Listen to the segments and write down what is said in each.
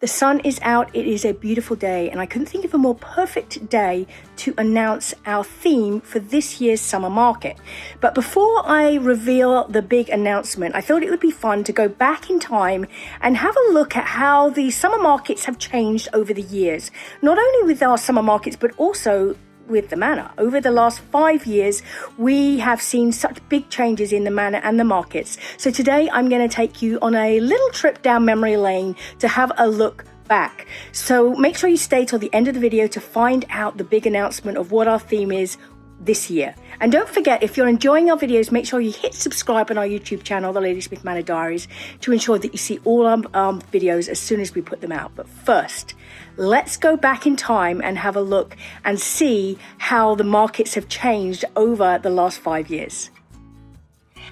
The sun is out, it is a beautiful day, and I couldn't think of a more perfect day to announce our theme for this year's summer market. But before I reveal the big announcement, I thought it would be fun to go back in time and have a look at how the summer markets have changed over the years. Not only with our summer markets, but also with the Manor. Over the last 5 years, we have seen such big changes in the Manor and the markets. So today I'm going to take you on a little trip down memory lane to have a look back. So make sure you stay till the end of the video to find out the big announcement of what our theme is this year. And don't forget, if you're enjoying our videos, make sure you hit subscribe on our YouTube channel, The Ladysmith Manor Diaries, to ensure that you see all our videos as soon as we put them out. But first, let's go back in time and have a look and see how the markets have changed over the last 5 years.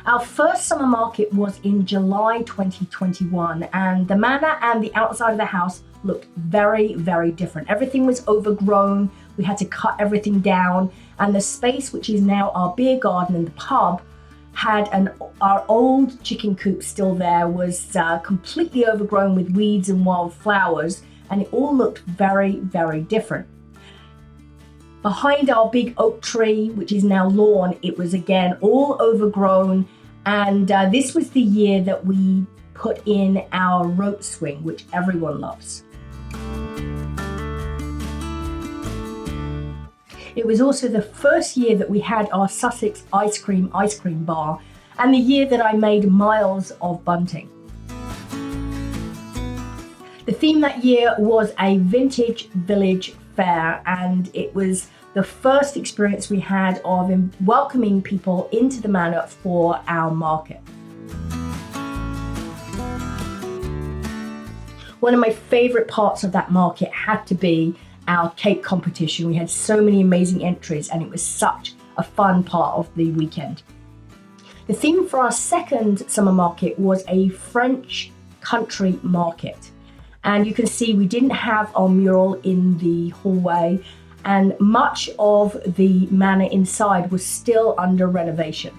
Our first summer market was in July 2021, and the Manor and the outside of the house looked very, very different. Everything was overgrown. We had to cut everything down, and the space, which is now our beer garden and the pub, had our old chicken coop still there, was completely overgrown with weeds and wildflowers, and it all looked very, very different. Behind our big oak tree, which is now lawn, it was again all overgrown, and this was the year that we put in our rope swing, which everyone loves. It was also the first year that we had our Sussex ice cream bar, and the year that I made miles of bunting. The theme that year was a vintage village fair, and it was the first experience we had of welcoming people into the Manor for our market. One of my favorite parts of that market had to be our cake competition. We had so many amazing entries, and it was such a fun part of the weekend. The theme for our second summer market was a French country market. And you can see we didn't have our mural in the hallway, and much of the Manor inside was still under renovation.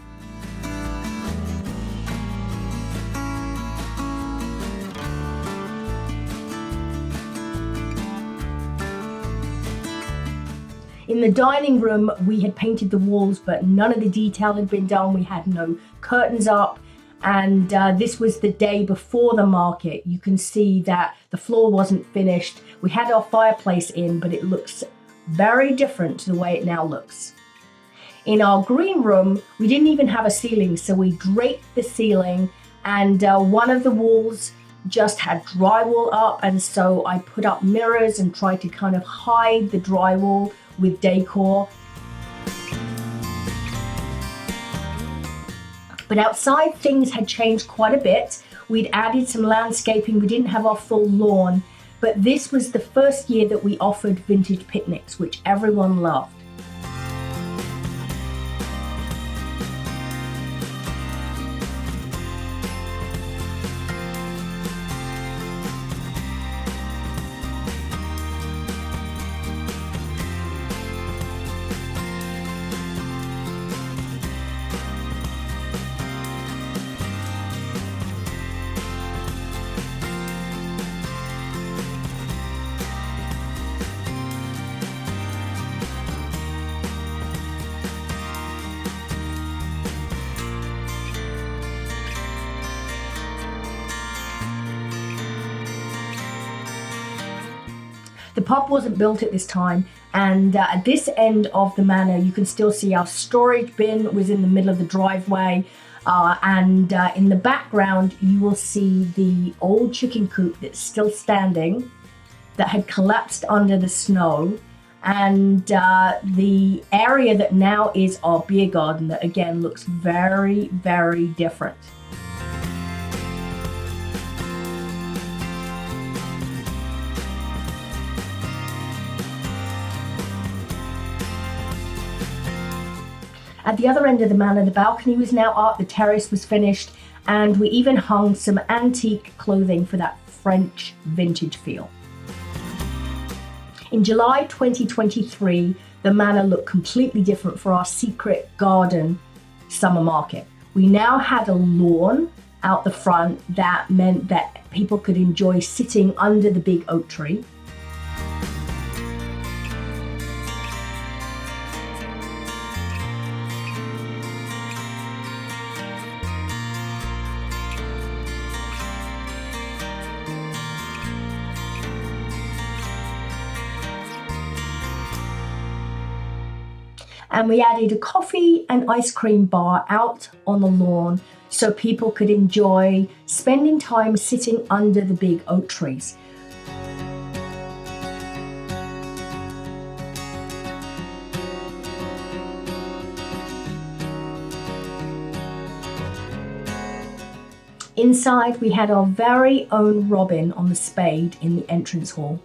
In the dining room, we had painted the walls, but none of the detail had been done. We had no curtains up, and this was the day before the market. You can see that the floor wasn't finished. We had our fireplace in, but it looks very different to the way it now looks. In our green room, we didn't even have a ceiling, so we draped the ceiling, and one of the walls just had drywall up, and so I put up mirrors and tried to kind of hide the drywall with decor. But outside, things had changed quite a bit. We'd added some landscaping. We didn't have our full lawn, but this was the first year that we offered vintage picnics, which everyone loved. The pub wasn't built at this time, and at this end of the Manor, you can still see our storage bin was in the middle of the driveway, and in the background, you will see the old chicken coop that's still standing, that had collapsed under the snow, and the area that now is our beer garden that again looks very, very different. At the other end of the Manor, the balcony was now up, the terrace was finished, and we even hung some antique clothing for that French vintage feel. In July 2023, the Manor looked completely different for our secret garden summer market. We now had a lawn out the front that meant that people could enjoy sitting under the big oak tree. And we added a coffee and ice cream bar out on the lawn so people could enjoy spending time sitting under the big oak trees. Inside, we had our very own robin on the spade in the entrance hall.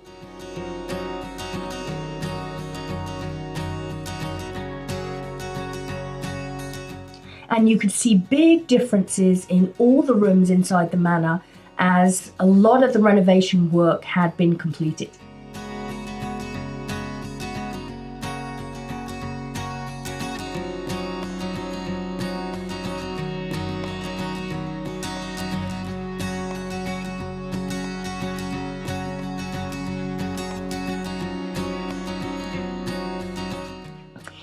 And you could see big differences in all the rooms inside the manor as a lot of the renovation work had been completed.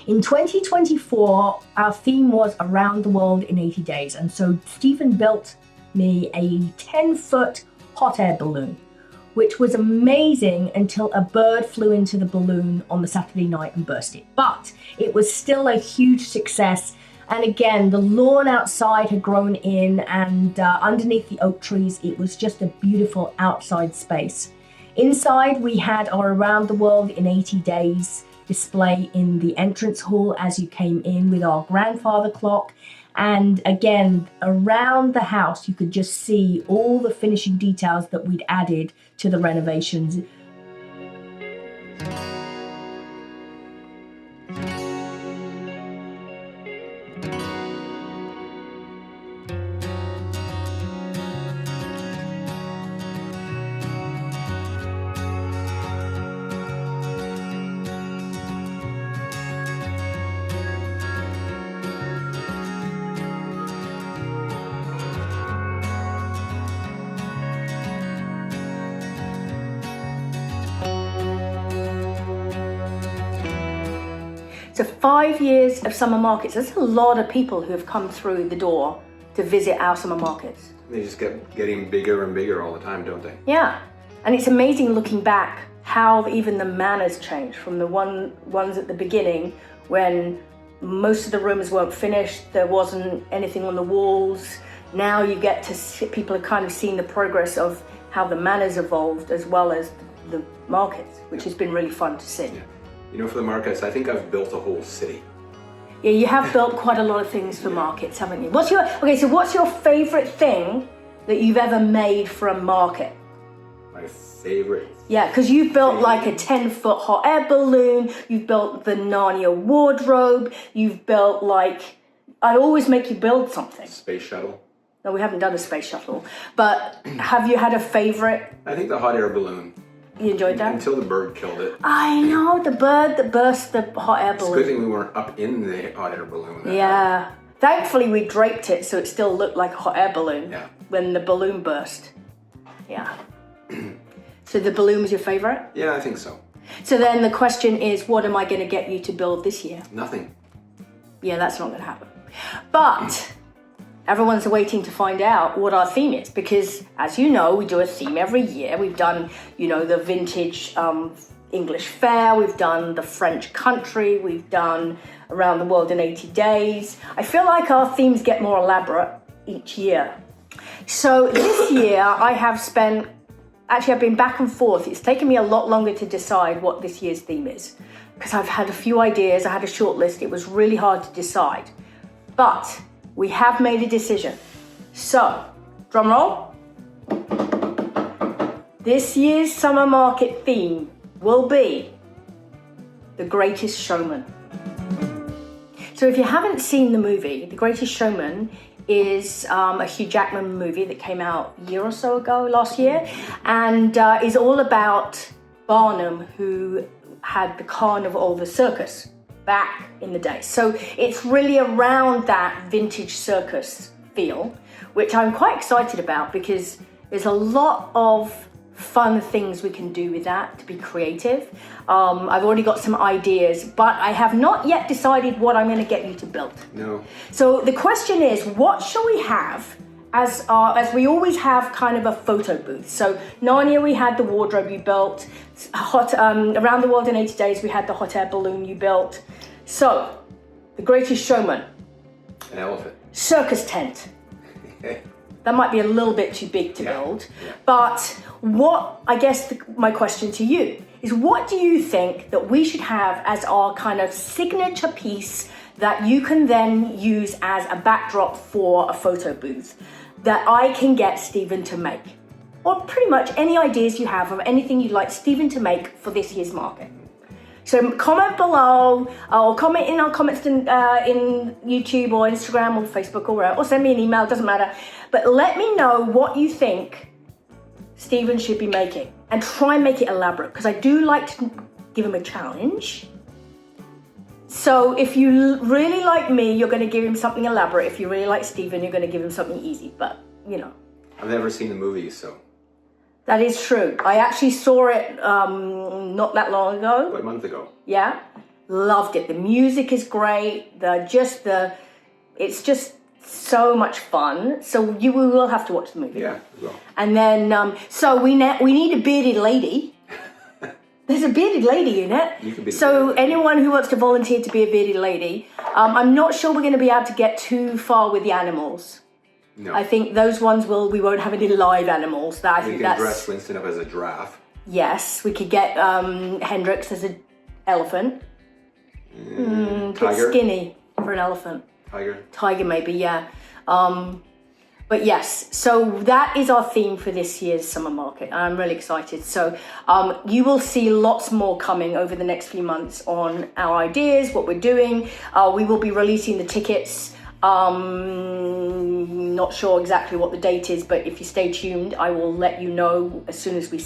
In 2024, our theme was Around the World in 80 Days, and so Stephen built me a 10-foot hot air balloon, which was amazing until a bird flew into the balloon on the Saturday night and burst it. But it was still a huge success, and again, the lawn outside had grown in, and underneath the oak trees, it was just a beautiful outside space. Inside, we had our Around the World in 80 Days display in the entrance hall as you came in with our grandfather clock. And again, around the house, you could just see all the finishing details that we'd added to the renovations. So 5 years of summer markets, that's a lot of people who have come through the door to visit our summer markets. They just kept getting bigger and bigger all the time, don't they? Yeah, and it's amazing looking back how even the manor's changed from the ones at the beginning when most of the rooms weren't finished, there wasn't anything on the walls. Now you get to see, people have kind of seen the progress of how the manor's evolved as well as the markets, which has been really fun to see. Yeah. You know, for the markets, I think I've built a whole city. Yeah, you have built quite a lot of things for markets, haven't you? What's your favorite thing that you've ever made for a market? My favorite. Yeah, because you've built like a 10-foot hot air balloon, you've built the Narnia wardrobe, you've built I always make you build something. Space shuttle. No, we haven't done a space shuttle, but have you had a favorite? I think the hot air balloon. You enjoyed that? Until the bird killed it. I know, the bird that burst the hot air balloon. It's a good thing we weren't up in the hot air balloon. Yeah. Thankfully, we draped it so it still looked like a hot air balloon when the balloon burst. Yeah. So the balloon was your favorite? Yeah, I think so. So then the question is, what am I going to get you to build this year? Nothing. Yeah, that's not going to happen. But everyone's waiting to find out what our theme is because, as you know, we do a theme every year. We've done, the vintage English fair. We've done the French country. We've done Around the World in 80 Days. I feel like our themes get more elaborate each year. So this year I've been back and forth. It's taken me a lot longer to decide what this year's theme is because I've had a few ideas. I had a short list. It was really hard to decide. But we have made a decision. So, drum roll. This year's summer market theme will be The Greatest Showman. So if you haven't seen the movie, The Greatest Showman is a Hugh Jackman movie that came out a year or so ago, last year, and is all about Barnum, who had the carnival, the circus, back in the day. So it's really around that vintage circus feel, which I'm quite excited about because there's a lot of fun things we can do with that to be creative. I've already got some ideas, but I have not yet decided what I'm going to get you to build. No. So the question is, what shall we have as we always have kind of a photo booth? So Narnia, we had the wardrobe you built. Around the World in 80 Days, we had the hot air balloon you built. So the Greatest Showman. An elephant. Circus tent. That might be a little bit too big to build. Yeah. But what, I guess my question to you is, what do you think that we should have as our kind of signature piece that you can then use as a backdrop for a photo booth that I can get Stephen to make? Or pretty much any ideas you have of anything you'd like Stephen to make for this year's market. So comment below, or comment in our comments in YouTube or Instagram or Facebook or wherever, or send me an email, doesn't matter. But let me know what you think Stephen should be making and try and make it elaborate, because I do like to give him a challenge. So if you really like me, you're going to give him something elaborate. If you really like Stephen, you're going to give him something easy, but you know. I've never seen the movie, so. That is true. I actually saw it not that long ago. About a month ago. Yeah, loved it. The music is great. It's just so much fun. So we will have to watch the movie. Yeah, we will. And then so we need a bearded lady. There's a bearded lady in it. You can be. So anyone who wants to volunteer to be a bearded lady, I'm not sure we're going to be able to get too far with the animals. No. I think those ones we won't have any live animals. We can dress Winston up as a giraffe. Yes, we could get Hendrix as an elephant. Tiger. Bit skinny for an elephant. Tiger maybe, yeah. But yes, so that is our theme for this year's summer market. I'm really excited. So you will see lots more coming over the next few months on our ideas, what we're doing. We will be releasing the tickets. Not sure exactly what the date is, but if you stay tuned, I will let you know as soon as we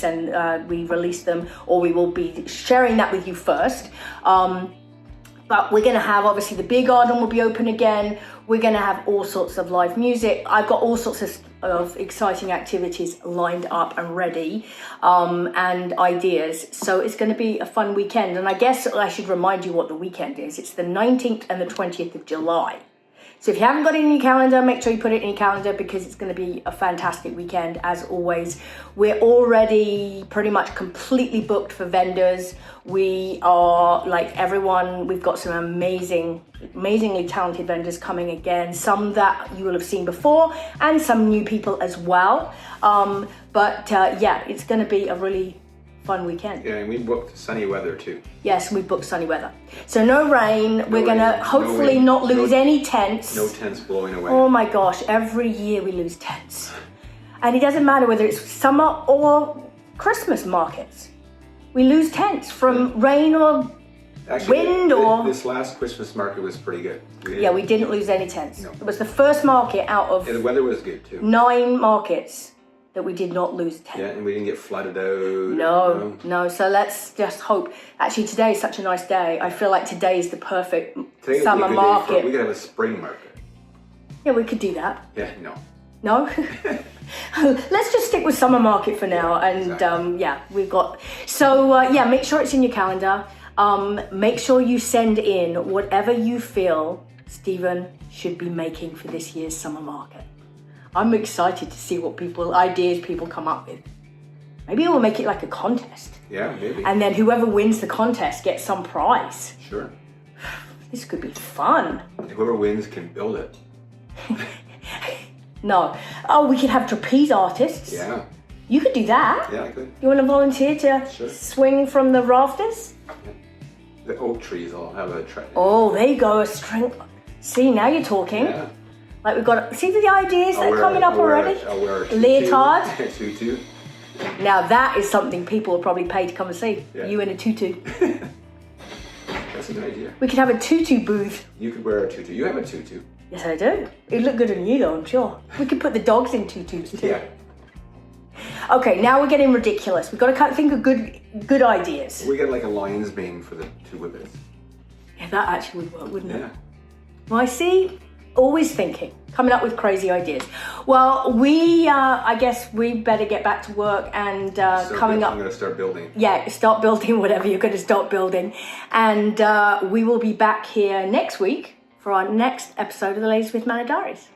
release them, or we will be sharing that with you first. But we're going to have, obviously, the beer garden will be open again. We're going to have all sorts of live music. I've got all sorts of exciting activities lined up and ready, and ideas. So it's going to be a fun weekend. And I guess I should remind you what the weekend is. It's the 19th and the 20th of July. So if you haven't got it in your calendar, make sure you put it in your calendar, because it's going to be a fantastic weekend as always. We're already pretty much completely booked for vendors. We are, like everyone, we've got some amazingly talented vendors coming again. Some that you will have seen before and some new people as well. Yeah, it's going to be a really fun weekend. Yeah, and we booked sunny weather too. Yes, we booked sunny weather. So no rain. We're going to hopefully not lose any tents. No tents blowing away. Oh my gosh, every year we lose tents. And it doesn't matter whether it's summer or Christmas markets. We lose tents from rain or wind or... This last Christmas market was pretty good. We didn't lose any tents. No. It was the first market out of... And the weather was good too. 9 markets that we did not lose tents. Yeah, and we didn't get flooded out. No. So let's just hope. Actually, today is such a nice day. I feel like today is the perfect summer market. We could have a spring market. Yeah, we could do that. Yeah, no. No? Let's just stick with summer market for now. And exactly. we've got... So, make sure it's in your calendar. Make sure you send in whatever you feel Stephen should be making for this year's summer market. I'm excited to see what ideas people come up with. Maybe we'll make it like a contest. Yeah, maybe. And then whoever wins the contest gets some prize. Sure. This could be fun. Whoever wins can build it. No. Oh, we could have trapeze artists. Yeah. You could do that. Yeah, I could. You want to volunteer to swing from the rafters? Yeah. The oak trees will have a... Oh, there you go. A string. See, now you're talking. Yeah. Like we've got, see the ideas that are coming up already? I'll wear a tutu. Leotard. Tutu. Now that is something people will probably pay to come and see. Yeah. You in a tutu. That's a good idea. We could have a tutu booth. You could wear a tutu. You have a tutu. Yes, I do. It'd look good on you though, I'm sure. We could put the dogs in tutus too. Yeah. Okay, now we're getting ridiculous. We've got to think of good ideas. We get like a lion's mane for the 2 whippets. Yeah, that actually would work, wouldn't it? Yeah. Well, I see. Always thinking, coming up with crazy ideas. Well, I guess we better get back to work and coming up. I'm going to start building. Yeah, start building whatever you're going to start building. And we will be back here next week for our next episode of the Ladies with Manor Diaries.